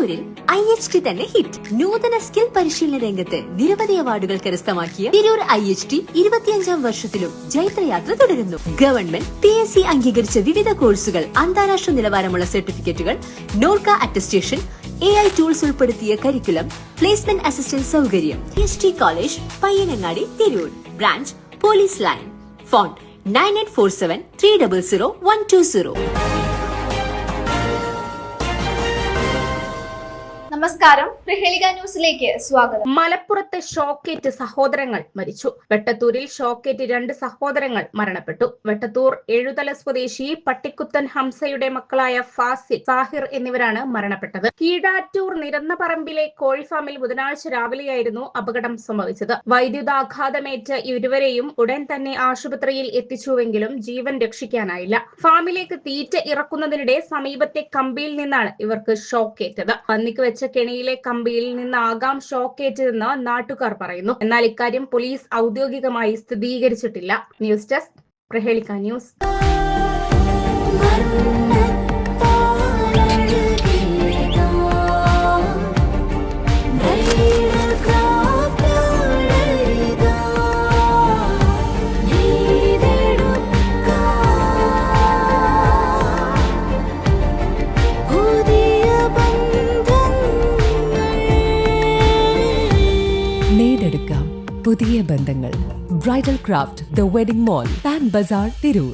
തിരൂരിൽ IHT തന്നെ hit. നൂതന സ്കിൽ പരിശീലന രംഗത്ത് നിരവധി അവാർഡുകൾ കരസ്ഥമാക്കിയ തിരൂർ IHT 25ാം വർഷത്തിലും ജൈത്രയാത്ര തുടരുന്നു. ഗവൺമെന്റ് PSC അംഗീകരിച്ച വിവിധ കോഴ്സുകൾ, അന്താരാഷ്ട്ര നിലവാരമുള്ള സർട്ടിഫിക്കറ്റുകൾ, നോർക്ക അറ്റസ്റ്റേഷൻ, AI ടൂൾസ് ഉൾപ്പെടുത്തിയ കരിക്കുലം, പ്ലേസ്മെന്റ് അസിസ്റ്റന്റ് സൗകര്യം. IHT college, Payyanangadi, Tirur. Branch police line. Phone 9847 300 120. നമസ്കാരം, പ്രഹേളിക ന്യൂസിലേക്ക് സ്വാഗതം. മലപ്പുറത്ത് ഷോക്കേറ്റ് സഹോദരങ്ങൾ മരിച്ചു. വെട്ടത്തൂരിൽ ഷോക്കേറ്റ് 2 സഹോദരങ്ങൾ മരണപ്പെട്ടു. വെട്ടത്തൂർ എഴുതല സ്വദേശി പട്ടിക്കുത്തൻ ഹംസയുടെ മക്കളായ ഫാസിൽ, സാഹിർ എന്നിവരാണ് മരണപ്പെട്ടത്. കീഴാറ്റൂർ നിരന്നപറമ്പിലെ കോഴിഫാമിൽ ബുധനാഴ്ച രാവിലെയായിരുന്നു അപകടം സംഭവിച്ചത്. വൈദ്യുതാഘാതമേറ്റ് ഇരുവരെയും ഉടൻ തന്നെ ആശുപത്രിയിൽ എത്തിച്ചുവെങ്കിലും ജീവൻ രക്ഷിക്കാനായില്ല. ഫാമിലേക്ക് തീറ്റ ഇറക്കുന്നതിനിടെ സമീപത്തെ കമ്പിയിൽ നിന്നാണ് ഇവർക്ക് ഷോക്കേറ്റത്. പന്നിക്ക് വെച്ച കെണിയിലെ കമ്പിയിൽ നിന്നാകാം ഷോക്കേറ്റതെന്ന് നാട്ടുകാർ പറയുന്നു. എന്നാൽ ഇക്കാര്യം പോലീസ് ഔദ്യോഗികമായി സ്ഥിരീകരിച്ചിട്ടില്ല. ന്യൂസ് ഡെസ്ക്, പ്രഹേളിക ന്യൂസ്. നേടെടുക്കാം പുതിയ ബന്ധങ്ങൾ. Bridal craft, the wedding mall, Pan Bazar, Tirur.